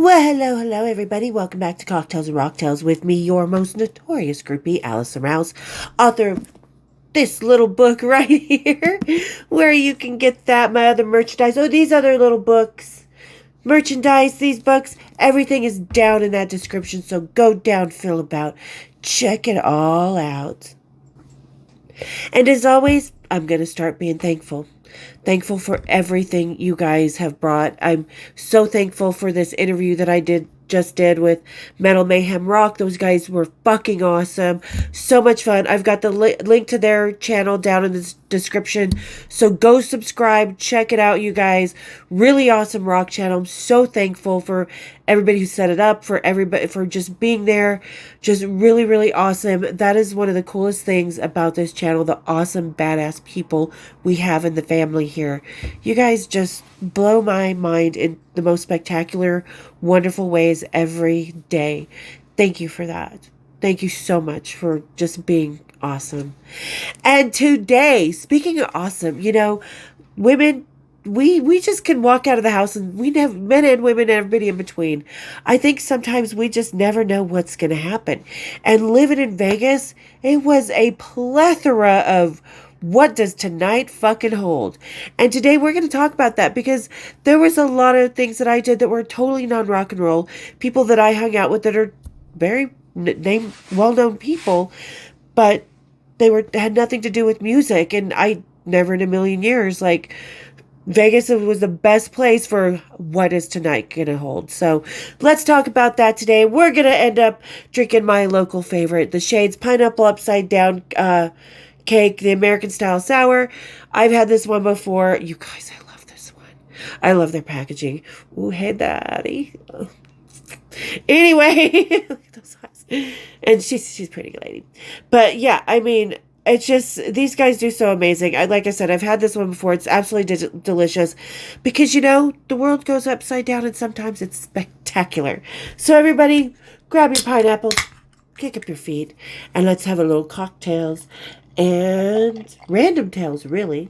Well, hello, everybody. Welcome back to Cocktails and Rocktails with me, your most notorious groupie, Allison Rouse, author of this little book right here, where you can get that, my other merchandise. Oh, these other little books, merchandise, these books, everything is down in that description, so go down, fill about, check it all out. And as always, I'm going to start being thankful. Thankful for everything you guys have brought. I'm so thankful for this interview that I just did with Metal Mayhem Rock. Those guys were fucking awesome. So much fun. I've got the link to their channel down in the description. So go subscribe. Check it out, you guys. Really awesome rock channel. I'm so thankful for everybody who set it up, for everybody, for just being there. Just really, really awesome. That is one of the coolest things about this channel. The awesome, badass people we have in the family here. You guys just blow my mind in the most spectacular, wonderful ways every day. Thank you for that. Thank you so much for just being awesome. And today, speaking of awesome, women, we just can walk out of the house and we have men and women, everybody in between. I think sometimes we just never know what's going to happen. And living in Vegas, it was a plethora of what does tonight fucking hold? And today we're going to talk about that because there was a lot of things that I did that were totally non-rock and roll. People that I hung out with that are very well-known people, but had nothing to do with music. And I never in a million years, Vegas was the best place for what is tonight going to hold. So let's talk about that today. We're going to end up drinking my local favorite, the Shades Pineapple Upside Down cake, the American style sour. I've had this one before. You guys, I love this one. I love their packaging. Ooh, hey, daddy. Anyway, look at those eyes. And she's a pretty lady. But yeah, I mean, it's just, these guys do so amazing. Like I said, I've had this one before. It's absolutely delicious because, the world goes upside down and sometimes it's spectacular. So everybody, grab your pineapples, kick up your feet, and let's have a little cocktails and random tales, really.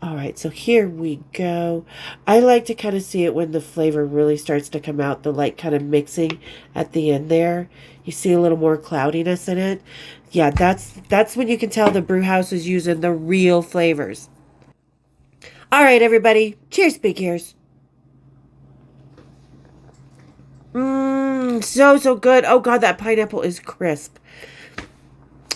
All right, so here we go. I like to kind of see it when the flavor really starts to come out, the light kind of mixing at the end there. You see a little more cloudiness in it. Yeah, that's when you can tell the brew house is using the real flavors. All right, everybody. Cheers, big ears. So good. Oh, God, that pineapple is crisp.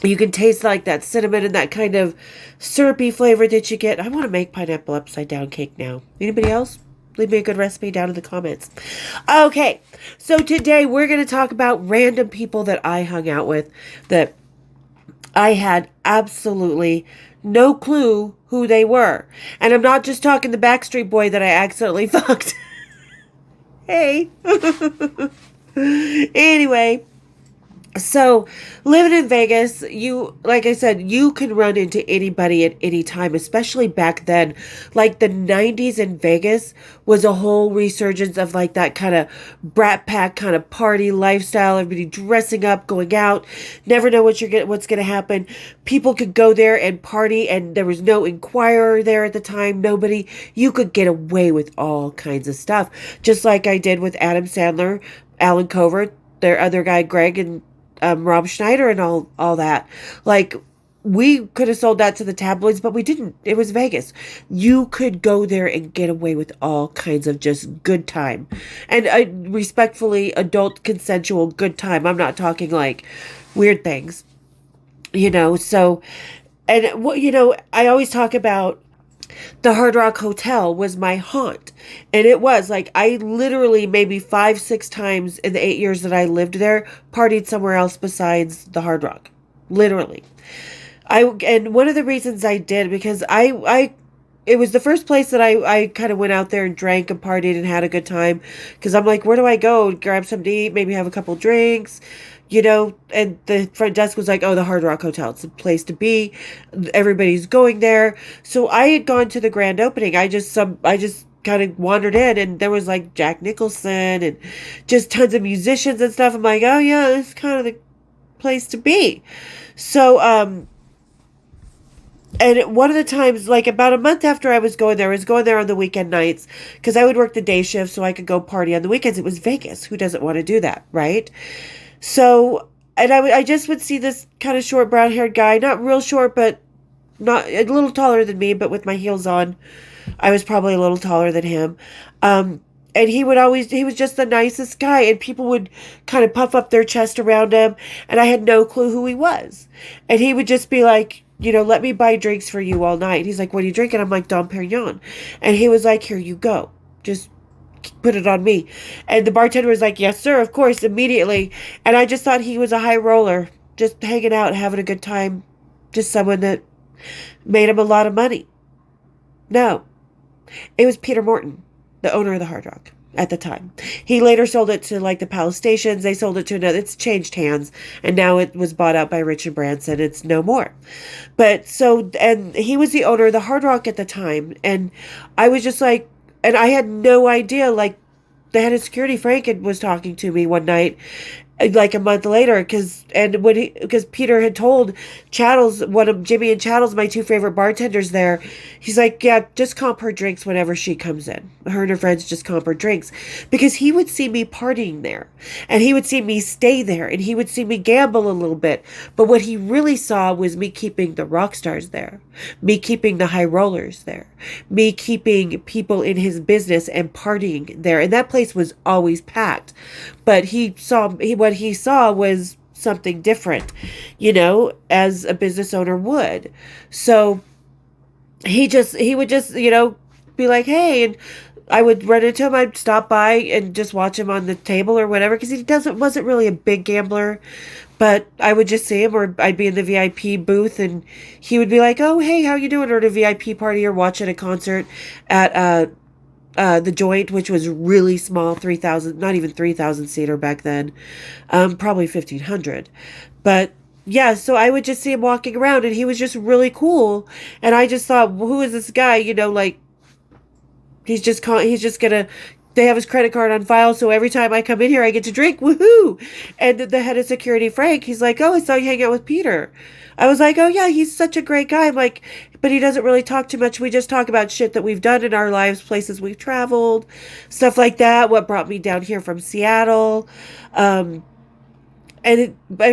You can taste that cinnamon and that kind of syrupy flavor that you get. I want to make pineapple upside down cake now. Anybody else? Leave me a good recipe down in the comments. Okay, so today we're going to talk about random people that I hung out with that I had absolutely no clue who they were. And I'm not just talking the Backstreet Boy that I accidentally fucked. Hey. Anyway. So, living in Vegas, like I said, you can run into anybody at any time, especially back then. Like the 90s in Vegas was a whole resurgence of that kind of brat pack kind of party lifestyle. Everybody dressing up, going out, never know what's going to happen. People could go there and party, and there was no Inquirer there at the time. Nobody. You could get away with all kinds of stuff, just like I did with Adam Sandler, Alan Covert, their other guy Greg, and Rob Schneider and all that. We could have sold that to the tabloids, but we didn't. It was Vegas. You could go there and get away with all kinds of just good time. And respectfully, adult consensual good time. I'm not talking weird things. So, and I always talk about the Hard Rock Hotel was my haunt. And it was I literally maybe 5-6 times in the 8 years that I lived there, partied somewhere else besides the Hard Rock. Literally. And one of the reasons I did, because it was the first place that I kind of went out there and drank and partied and had a good time. Because I'm like, where do I go? Grab something to eat, maybe have a couple drinks. And the front desk was like, oh, the Hard Rock Hotel. It's a place to be. Everybody's going there. So I had gone to the grand opening. I just kind of wandered in, and there was Jack Nicholson and just tons of musicians and stuff. I'm like, oh yeah, it's kind of the place to be. So, And one of the times, like about a month after I was going there on the weekend nights because I would work the day shift so I could go party on the weekends. It was Vegas. Who doesn't want to do that, right? So, and I just would see this kind of short brown haired guy, not real short, but not a little taller than me, but with my heels on. I was probably a little taller than him. And he was just the nicest guy, and people would kind of puff up their chest around him, and I had no clue who he was. And he would just be like, let me buy drinks for you all night. He's like, what are you drinking? I'm like, Dom Perignon. And he was like, here you go. Just put it on me. And the bartender was like, yes, sir, of course, immediately. And I just thought he was a high roller, just hanging out, having a good time, just someone that made him a lot of money. No, it was Peter Morton, the owner of the Hard Rock at the time. He later sold it to like the Palace Stations. They sold it to another. It's changed hands, and now it was bought out by Richard Branson. It's no more. But so, and he was the owner of the Hard Rock at the time, and I was just like, and I had no idea. Like, the head of security, Frank, was talking to me one night, like a month later, because Peter had told Chattels, one of Jimmy and Chattels, my two favorite bartenders there, he's like, yeah, just comp her drinks whenever she comes in. Her and her friends just comp her drinks, because he would see me partying there, and he would see me stay there, and he would see me gamble a little bit. But what he really saw was me keeping the rock stars there, me keeping the high rollers there, me keeping people in his business and partying there, and that place was always packed. But what he saw was something different, as a business owner would. So he would just, be like, hey, and I would run into him. I'd stop by and just watch him on the table or whatever, because wasn't really a big gambler. But I would just see him, or I'd be in the VIP booth, and he would be like, oh, hey, how you doing? Or at a VIP party, or watching a concert at the Joint, which was really small, 3,000, not even 3,000 seater back then, probably 1,500. But yeah, so I would just see him walking around, and he was just really cool. And I just thought, well, who is this guy? Like, he's just gonna, they have his credit card on file, so every time I come in here, I get to drink. Woohoo! And the head of security, Frank, he's like, oh, I saw you hang out with Peter. I was like, oh yeah, he's such a great guy. I'm like, but he doesn't really talk too much. We just talk about shit that we've done in our lives, places we've traveled, stuff like that. What brought me down here from Seattle. And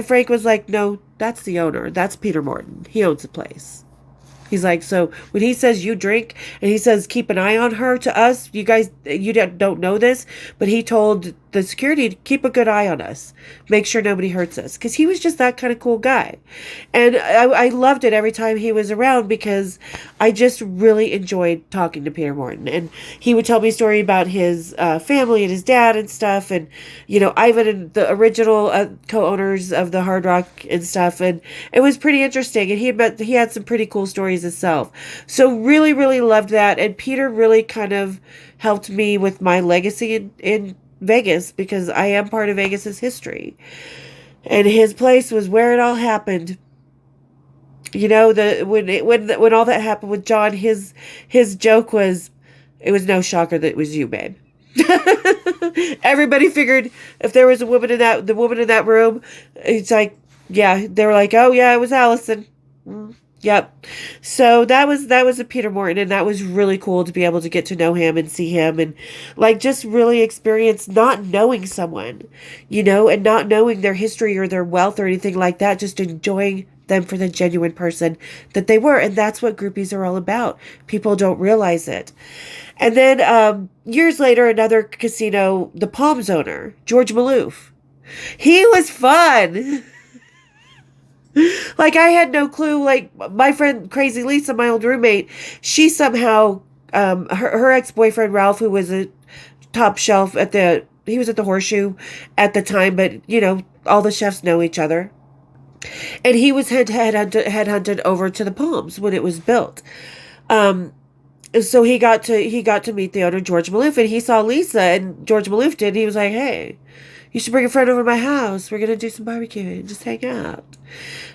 Frank was like, no, that's the owner. That's Peter Morton. He owns the place. He's like, so when he says you drink, and he says keep an eye on her, to us, you guys, you don't know this, but he told the security to keep a good eye on us, make sure nobody hurts us, because he was just that kind of cool guy. And I loved it every time he was around, because I just really enjoyed talking to Peter Morton. And he would tell me a story about his family and his dad and stuff, and Ivan and the original co-owners of the Hard Rock and stuff, and it was pretty interesting. And he had some pretty cool stories himself. So really, really loved that. And Peter really kind of helped me with my legacy in Vegas, because I am part of Vegas's history. And his place was where it all happened. When all that happened with John, his joke was, it was no shocker that it was you, babe. Everybody figured if there was the woman in that room, it's like, yeah, they were like, oh yeah, it was Allison. Yep. So that was a Peter Morton, and that was really cool to be able to get to know him and see him, and like just really experience not knowing someone, and not knowing their history or their wealth or anything like that, just enjoying them for the genuine person that they were. And that's what groupies are all about. People don't realize it. And then years later, another casino, the Palms owner, George Maloof. He was fun. Like, I had no clue. Like, my friend Crazy Lisa, my old roommate, she somehow, her ex-boyfriend Ralph, who was a top shelf he was at the Horseshoe at the time, but all the chefs know each other. And he was headhunted over to the Palms when it was built. So he got to meet the owner, George Maloof, and he saw Lisa, and George Maloof did. And he was like, hey, you should bring a friend over to my house. We're going to do some barbecue and just hang out.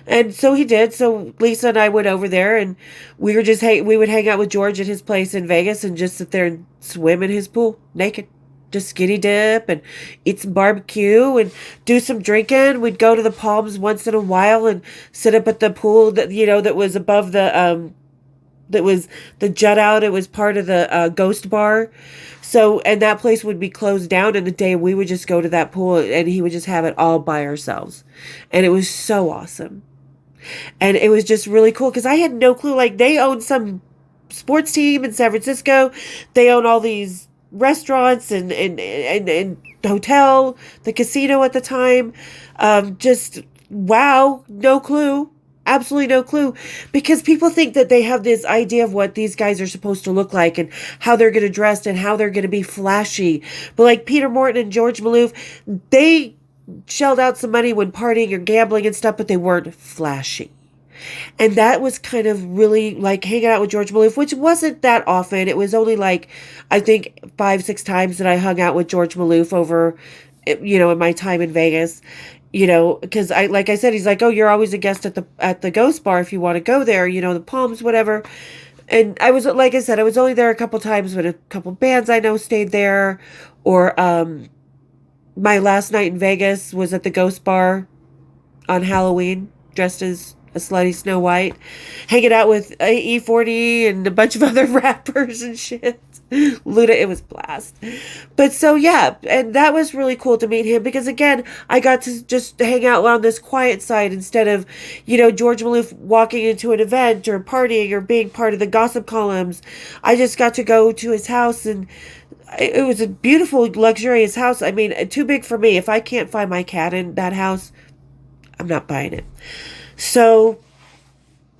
And so he did. So Lisa and I went over there, and we would hang out with George at his place in Vegas and just sit there and swim in his pool naked. Just skinny dip and eat some barbecue and do some drinking. We'd go to the Palms once in a while and sit up at the pool that was above the that was the jut out. It was part of the ghost bar. So, and that place would be closed down in the day. We would just go to that pool and he would just have it all by ourselves. And it was so awesome. And it was just really cool because I had no clue. Like, they own some sports team in San Francisco. They own all these restaurants and hotel, the casino at the time. Just wow, no clue. Absolutely no clue, because people think that they have this idea of what these guys are supposed to look like and how they're going to dress and how they're going to be flashy. But like Peter Morton and George Maloof, they shelled out some money when partying or gambling and stuff, but they weren't flashy. And that was kind of really like hanging out with George Maloof, which wasn't that often. It was only like, I think 5-6 times that I hung out with George Maloof over, in my time in Vegas. Because like I said, he's like, oh, you're always a guest at the Ghost Bar if you want to go there, the Palms, whatever. And I was, like I said, I was only there a couple times when a couple bands I know stayed there. Or my last night in Vegas was at the Ghost Bar on Halloween, dressed as a slutty Snow White, hanging out with E40 and a bunch of other rappers and shit. Luda, it was blast. But so yeah, and that was really cool to meet him because again, I got to just hang out on this quiet side instead of, George Maloof walking into an event or partying or being part of the gossip columns. I just got to go to his house, and it was a beautiful, luxurious house. I mean, too big for me. If I can't find my cat in that house, I'm not buying it. So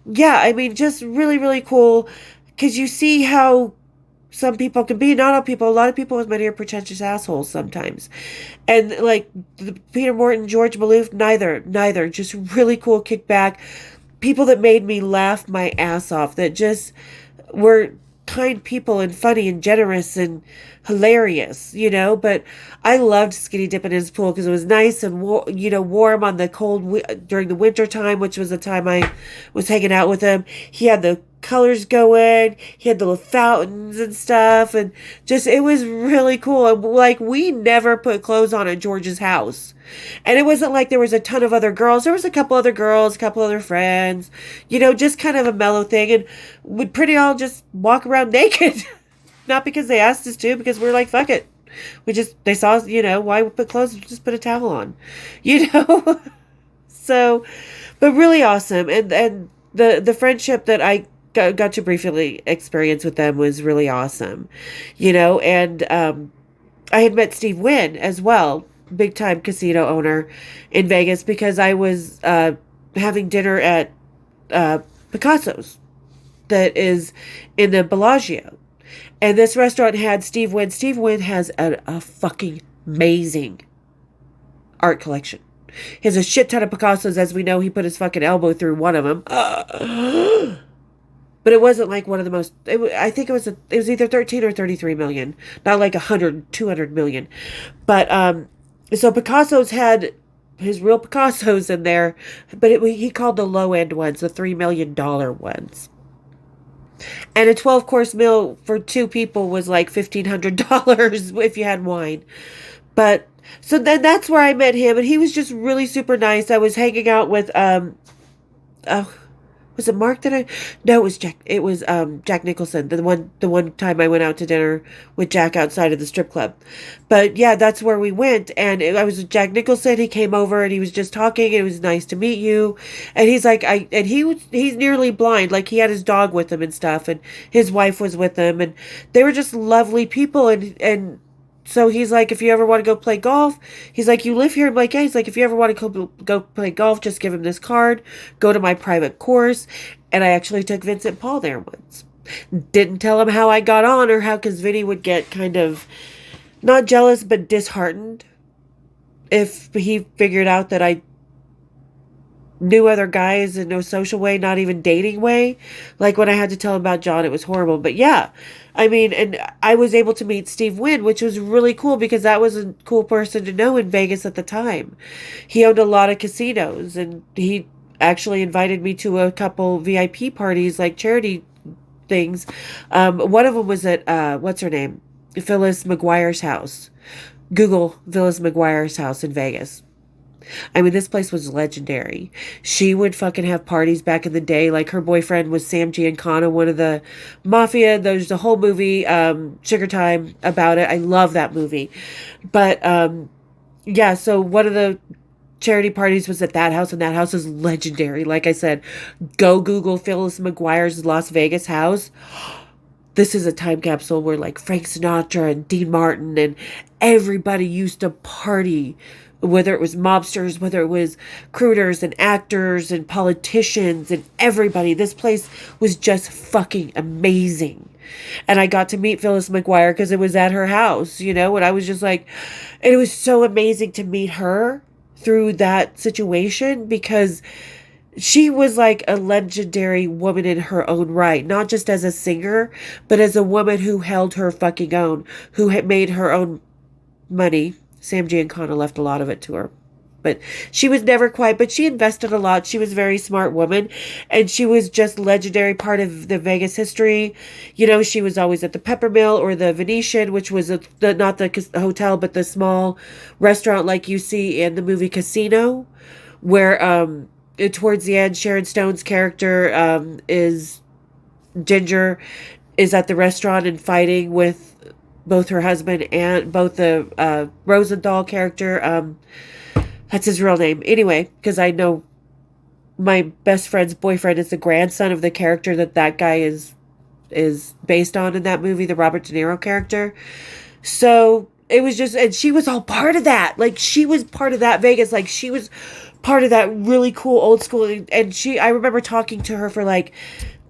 yeah, I mean, just really, really cool because you see how some people can be, not all people, a lot of people with money are pretentious assholes sometimes. And like Peter Morton, George Maloof, neither, just really cool kickback. People that made me laugh my ass off, that just were kind people and funny and generous and hilarious, but I loved skinny dipping in his pool because it was nice and warm on the cold during the winter time, which was the time I was hanging out with him. He had the colors going, he had the little fountains and stuff, and just it was really cool. And like, we never put clothes on at George's house, and it wasn't like there was a ton of other girls. There was a couple other girls, a couple other friends, just kind of a mellow thing, and we'd pretty all just walk around naked. Not because they asked us to, because we're like, fuck it, they saw us, why put clothes, just put a towel on, so, but really awesome. And the friendship that I got to briefly experience with them was really awesome, and I had met Steve Wynn as well, big time casino owner in Vegas, because I was having dinner at Picasso's that is in the Bellagio, and this restaurant had Steve Wynn. Steve Wynn has a fucking amazing art collection. He has a shit ton of Picassos. As we know, he put his fucking elbow through one of them. But it wasn't like one of the most, I think it was either 13 or 33 million, not like 100, 200 million. But, so Picasso's had his real Picasso's in there, but he called the low end ones, the $3 million ones. And a 12-course meal for 2 people was like $1,500 if you had wine. But, so then that's where I met him, and he was just really super nice. I was hanging out with, was it Mark no, it was Jack. It was Jack Nicholson. The one time I went out to dinner with Jack outside of the strip club. But yeah, that's where we went. And I was with Jack Nicholson. He came over and he was just talking. It was nice to meet you. And he's like, he's nearly blind. Like, he had his dog with him and stuff, and his wife was with him, and they were just lovely people. And so he's like, if you ever want to go play golf, he's like, you live here? I'm like, yeah. He's like, if you ever want to go play golf, just give him this card, go to my private course. And I actually took Vincent Paul there once. Didn't tell him how I got on or how, because Vinny would get kind of, not jealous, but disheartened if he figured out that I knew other guys in no social way, not even dating way. Like when I had to tell him about John, it was horrible. But yeah, I mean, and I was able to meet Steve Wynn, which was really cool because that was a cool person to know in Vegas at the time. He owned a lot of casinos, and he actually invited me to a couple VIP parties, like charity things. One of them was at, what's her name? Phyllis McGuire's house. Google Phyllis McGuire's house in Vegas. I mean, this place was legendary. She would fucking have parties back in the day. Like, her boyfriend was Sam Giancana, one of the mafia. There's a whole movie, Sugar Time, about it. I love that movie. But, yeah, so one of the charity parties was at that house, and that house is legendary. Like I said, go Google Phyllis McGuire's Las Vegas house. This is a time capsule where like Frank Sinatra and Dean Martin and everybody used to party, whether it was mobsters, whether it was crooners and actors and politicians and everybody. This place was just fucking amazing. And I got to meet Phyllis McGuire because it was at her house, you know, and I was just like, and it was so amazing to meet her through that situation because she was like a legendary woman in her own right, not just as a singer, but as a woman who held her fucking own, who had made her own money. Sam Giancana left a lot of it to her, but she was never quite, but she invested a lot. She was a very smart woman, and she was just legendary part of the Vegas history. You know, she was always at the Peppermill or the Venetian, which was not the hotel, but the small restaurant like you see in the movie Casino, where, towards the end, Sharon Stone's character, is Ginger, is at the restaurant and fighting with both her husband and both the Rosenthal character. That's his real name. Anyway, because I know my best friend's boyfriend is the grandson of the character that guy is based on in that movie, the Robert De Niro character. So it was just, and she was all part of that. Like, she was part of that Vegas. Like, she was part of that really cool old school. And I remember talking to her for like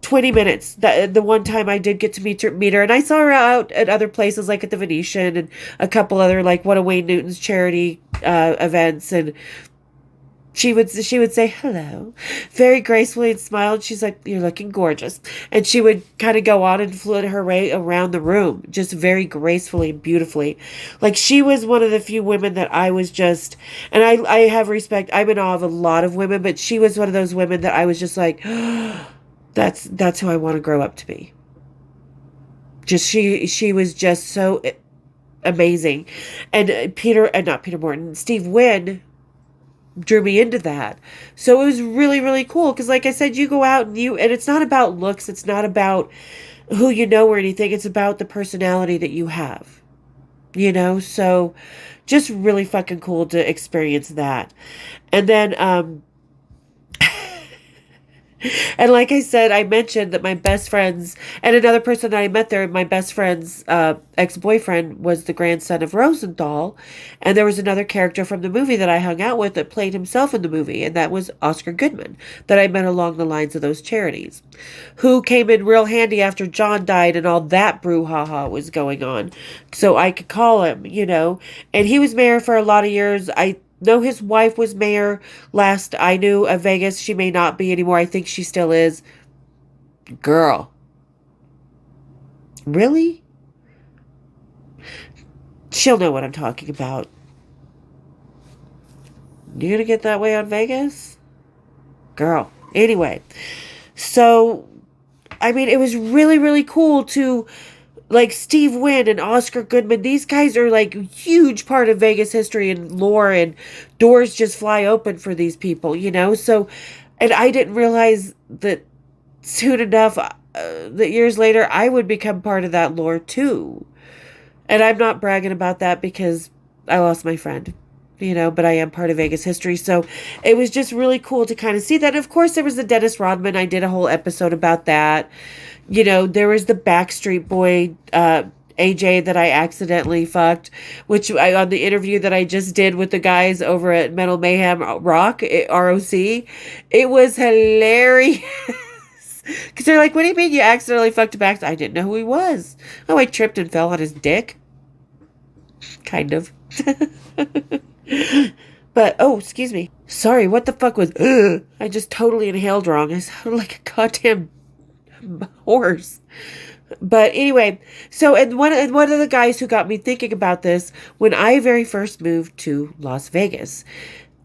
20 minutes. The one time I did get to meet her, and I saw her out at other places like at the Venetian and a couple other, like one of Wayne Newton's charity events, and she would say hello very gracefully and smile, and she's like, "You're looking gorgeous," and she would kind of go on and flit her way around the room just very gracefully and beautifully. Like, she was one of the few women that I was just, and I have respect, I'm in awe of a lot of women, but she was one of those women that I was just like, that's who I want to grow up to be. Just she was just so amazing. And not Peter Morton, Steve Wynn drew me into that. So it was really, really cool because, like I said, you go out and it's not about looks, it's not about who you know or anything, it's about the personality that you have, you know. So just really fucking cool to experience that. And then and like I said, I mentioned that my best friends, and another person that I met there, my best friend's ex-boyfriend was the grandson of Rosenthal. And there was another character from the movie that I hung out with that played himself in the movie, and that was Oscar Goodman, that I met along the lines of those charities, who came in real handy after John died and all that brouhaha was going on. So I could call him, you know, and he was mayor for a lot of years. I know his wife was mayor last I knew of Vegas. She may not be anymore. I think she still is. Girl. Really? She'll know what I'm talking about. You gonna get that way on Vegas? Girl. Anyway. So, I mean, it was really, really cool to, like, Steve Wynn and Oscar Goodman, these guys are like a huge part of Vegas history and lore, and doors just fly open for these people, you know? So, and I didn't realize that soon enough, that years later, I would become part of that lore too. And I'm not bragging about that because I lost my friend, you know, but I am part of Vegas history. So it was just really cool to kind of see that. Of course, there was the Dennis Rodman. I did a whole episode about that. You know, there was the Backstreet Boy, AJ, that I accidentally fucked, which on the interview that I just did with the guys over at Metal Mayhem ROC, it was hilarious. Because they're like, what do you mean you accidentally fucked a Backstreet? I didn't know who he was. Oh, I tripped and fell on his dick. Kind of. But, oh, excuse me. Sorry, what the fuck was, I just totally inhaled wrong. I sounded like a goddamn horse. But anyway, so and one of the guys who got me thinking about this, when I very first moved to Las Vegas,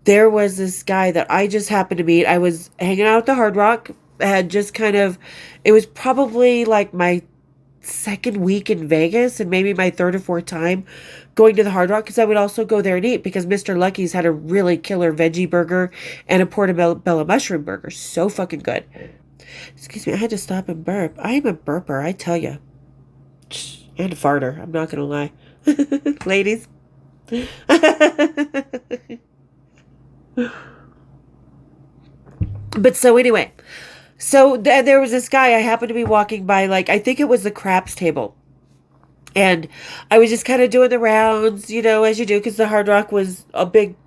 there was this guy that I just happened to meet. I was hanging out at the Hard Rock, had just kind of, it was probably like my second week in Vegas and maybe my third or fourth time going to the Hard Rock, because I would also go there and eat, because Mr. Lucky's had a really killer veggie burger and a portobello mushroom burger. So fucking good. Excuse me, I had to stop and burp. I am a burper, I tell you. And a farter, I'm not gonna lie. Ladies. But so anyway, so there was this guy I happened to be walking by, like, I think it was the craps table. And I was just kind of doing the rounds, as you do, because the Hard Rock was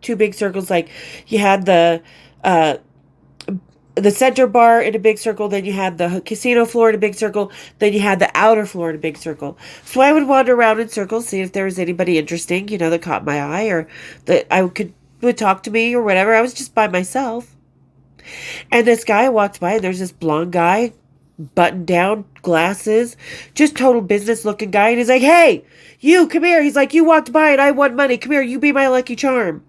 two big circles. Like, you had the center bar in a big circle, then you had the casino floor in a big circle, then you had the outer floor in a big circle. So I would wander around in circles, see if there was anybody interesting, that caught my eye, or that would talk to me or whatever. I was just by myself. And this guy walked by, and there's this blonde guy, buttoned down, glasses, just total business looking guy. And he's like, "Hey, you, come here." He's like, "You walked by and I won money. Come here, you be my lucky charm."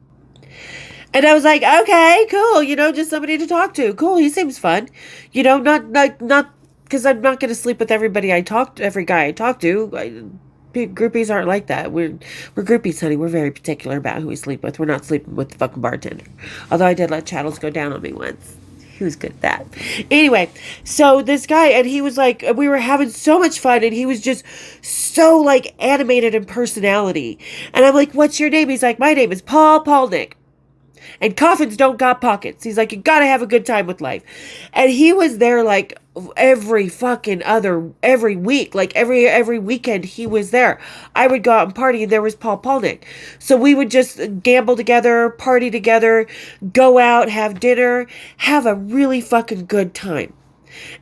And I was like, "Okay, cool. Just somebody to talk to. Cool. He seems fun. Not because I'm not going to sleep with every guy I talk to. Groupies aren't like that. We're groupies, honey. We're very particular about who we sleep with. We're not sleeping with the fucking bartender. Although I did let Chattels go down on me once. He was good at that. Anyway, so this guy, and he was like, we were having so much fun, and he was just so, like, animated in personality. And I'm like, "What's your name?" He's like, "My name is Paul Polnick. And coffins don't got pockets." He's like, "You gotta have a good time with life." And he was there, like, every week, like every weekend he was there. I would go out and party, and there was Paul Polnick. So we would just gamble together, party together, go out, have dinner, have a really fucking good time.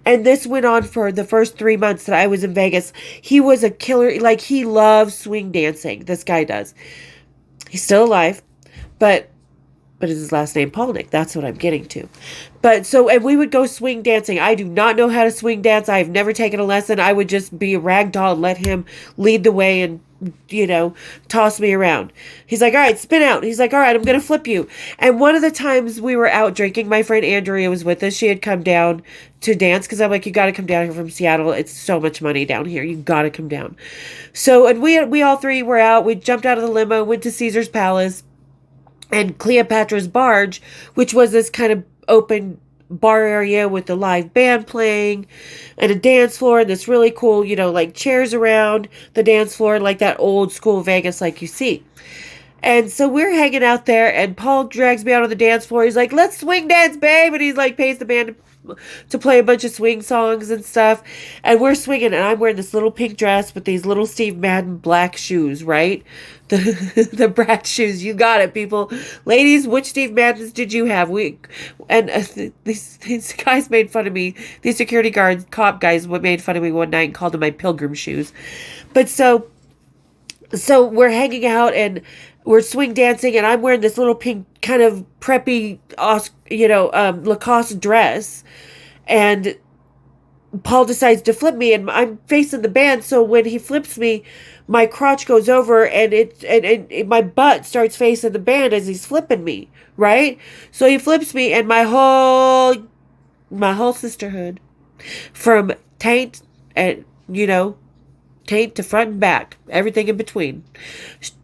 And this went on for the first 3 months that I was in Vegas. He was a killer. Like, he loves swing dancing. This guy does. He's still alive, but is his last name Polnick? That's what I'm getting to. And we would go swing dancing. I do not know how to swing dance. I've never taken a lesson. I would just be a rag doll and let him lead the way and, toss me around. He's like, "All right, spin out." He's like, "All right, I'm going to flip you." And one of the times we were out drinking, my friend Andrea was with us. She had come down to dance, because I'm like, "You got to come down here from Seattle. It's so much money down here. You got to come down." So, and we all three were out. We jumped out of the limo, went to Caesar's Palace and Cleopatra's Barge, which was this kind of open bar area with a live band playing and a dance floor and this really cool, like chairs around the dance floor, like that old school Vegas like you see. And so we're hanging out there, and Paul drags me out on the dance floor. He's like, "Let's swing dance, babe." And he's like, pays the band to play a bunch of swing songs and stuff. And we're swinging, and I'm wearing this little pink dress with these little Steve Madden black shoes, right? The brat shoes. You got it, people. Ladies, which Steve Maddens did you have? These guys made fun of me. These security guards, cop guys, made fun of me one night and called them my pilgrim shoes. But so we're hanging out, and we're swing dancing, and I'm wearing this little pink kind of preppy, Lacoste dress. And Paul decides to flip me, and I'm facing the band. So when he flips me, my crotch goes over, and my butt starts facing the band as he's flipping me, right? So he flips me, and my whole sisterhood, from taint and taint to front and back, everything in between,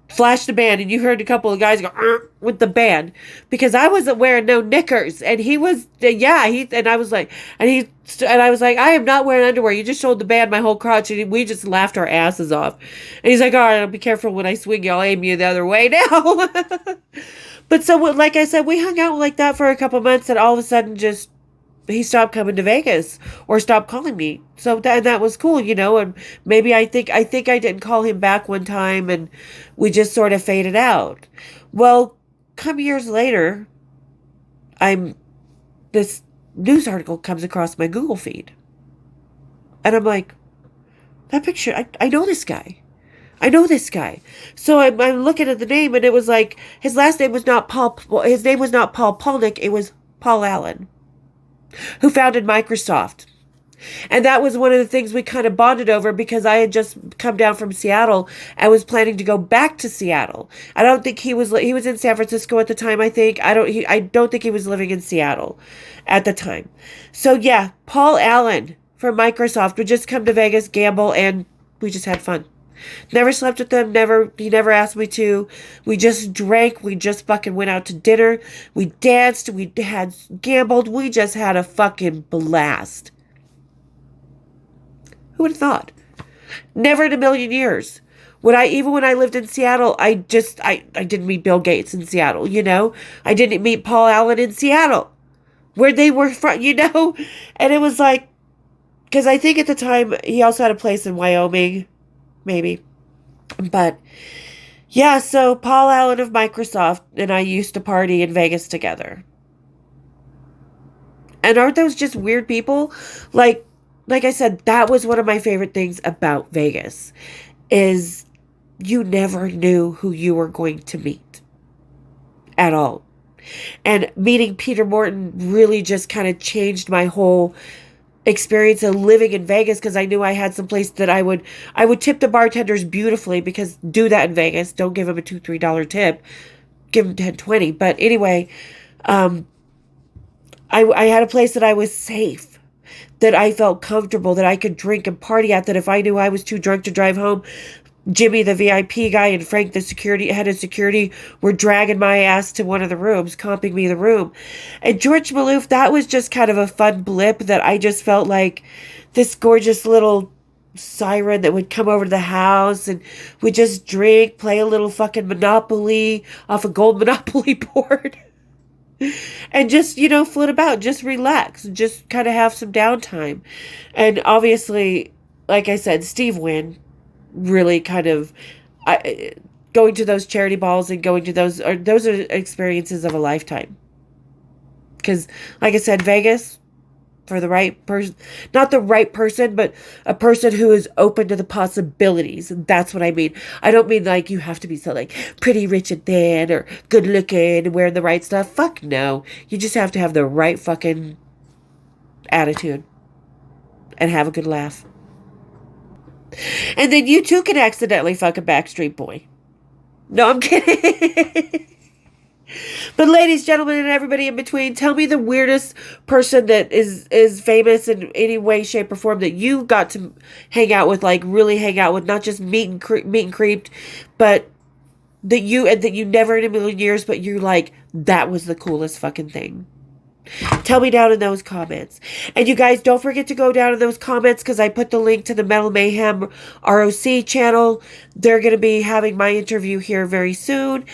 flashed the band. And you heard a couple of guys go with the band, because I wasn't wearing no knickers, and he was, and I was like, "I am not wearing underwear. You just showed the band my whole crotch." And we just laughed our asses off. And he's like, "All right, I'll be careful when I swing you. I'll aim you the other way now." But so, like I said, we hung out like that for a couple months, and all of a sudden just, he stopped coming to Vegas, or stopped calling me. So that was cool, and maybe I think I didn't call him back one time, and we just sort of faded out. Well, come years later, this news article comes across my Google feed. And I'm like, that picture, I know this guy. I know this guy. So I'm looking at the name, and it was like, his last name was not Paul, his name was not Paul Polnick, it was Paul Allen, who founded Microsoft. And that was one of the things we kind of bonded over, because I had just come down from Seattle and was planning to go back to Seattle. I don't think he was in San Francisco at the time, I think. I don't think he was living in Seattle at the time. So yeah, Paul Allen from Microsoft would just come to Vegas, gamble, and We just had fun. Never slept with them. He never asked me to. We just drank. We just fucking went out to dinner. We danced. We had gambled. We just had a fucking blast. Who would have thought? Never in a million years. Even when I lived in Seattle, I didn't meet Bill Gates in Seattle, you know? I didn't meet Paul Allen in Seattle, where they were from, you know? And it was like, because I think at the time, he also had a place in Wyoming, maybe. But, yeah, so Paul Allen of Microsoft and I used to party in Vegas together. And aren't those just weird people? Like I said, that was one of my favorite things about Vegas, is you never knew who you were going to meet at all. And meeting Peter Morton really just kind of changed my whole experience of living in Vegas, because I knew I had some place that I would tip the bartenders beautifully, because do that in Vegas. Don't give them a $2-3 tip. Give them 10, 20. But anyway, I had a place that I was safe, that I felt comfortable, that I could drink and party at, that if I knew I was too drunk to drive home, Jimmy, the VIP guy, and Frank, the head of security, were dragging my ass to one of the rooms, comping me the room. And George Maloof, that was just kind of a fun blip, that I just felt like this gorgeous little siren that would come over to the house, and we'd just drink, play a little fucking Monopoly off a gold Monopoly board. And just, you know, float about, just relax, just kind of have some downtime. And obviously, like I said, Steve Wynn really kind of, going to those charity balls and going to those are experiences of a lifetime. Because, like I said, Vegas, for the right person, not the right person, but a person who is open to the possibilities. That's what I mean. I don't mean like you have to be so like pretty rich and thin or good looking and wearing the right stuff. Fuck no. You just have to have the right fucking attitude and have a good laugh. And then you too can accidentally fuck a Backstreet Boy. No, I'm kidding. But ladies, gentlemen, and everybody in between, tell me the weirdest person that is famous in any way, shape, or form that you got to hang out with, like really hang out with, not just meet and creeped, but that you never in a million years, but you're like, that was the coolest fucking thing. Tell me down in those comments. And you guys, don't forget to go down in those comments, because I put the link to the Metal Mayhem ROC channel. They're going to be having my interview here very soon.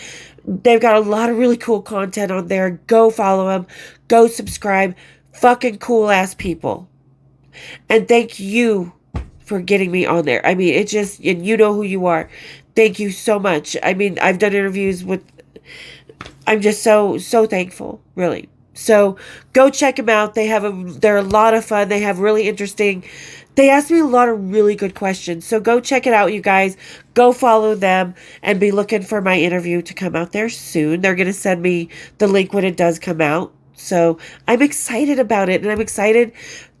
They've got a lot of really cool content on there. Go follow them. Go subscribe. Fucking cool ass people. And thank you for getting me on there. I mean, it just, and you know who you are. Thank you so much. I mean, I've done interviews with, I'm just so thankful, really. So go check them out. They're a lot of fun. They have really interesting, they asked me a lot of really good questions. So go check it out, you guys. Go follow them and be looking for my interview to come out there soon. They're going to send me the link when it does come out. So I'm excited about it. And I'm excited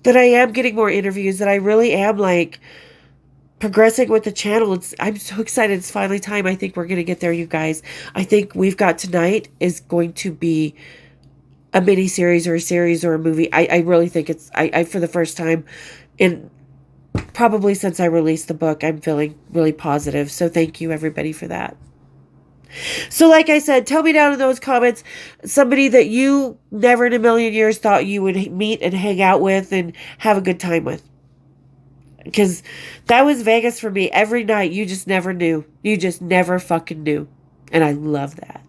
that I am getting more interviews, that I really am like progressing with the channel. I'm so excited. It's finally time. I think we're going to get there, you guys. I think we've got tonight is going to be a mini series or a series or a movie. I really think it's, I for the first time in probably since I released the book, I'm feeling really positive. So thank you everybody for that. So like I said, tell me down in those comments somebody that you never in a million years thought you would meet and hang out with and have a good time with. Because that was Vegas for me. Every night, you just never knew. You just never fucking knew. And I love that.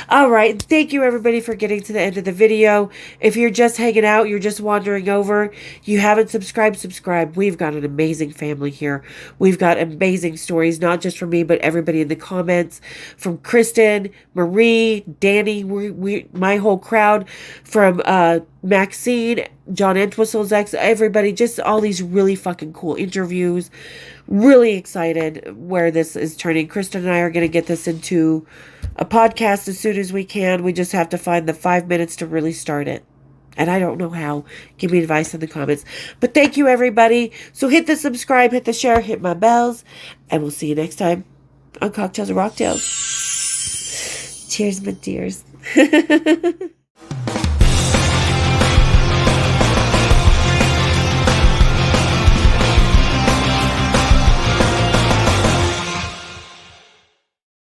All right. Thank you, everybody, for getting to the end of the video. If you're just hanging out, you're just wandering over, you haven't subscribed, subscribe. We've got an amazing family here. We've got amazing stories, not just from me, but everybody in the comments, from Kristen, Marie, Danny, my whole crowd, from Maxine, John Entwistle's ex, everybody, just all these really fucking cool interviews. Really excited where this is turning. Kristen and I are going to get this into a podcast as soon as we can. We just have to find the 5 minutes to really start it. And I don't know how. Give me advice in the comments. But thank you, everybody. So hit the subscribe, hit the share, hit my bells. And we'll see you next time on Cocktails and Rocktails. Cheers, my dears.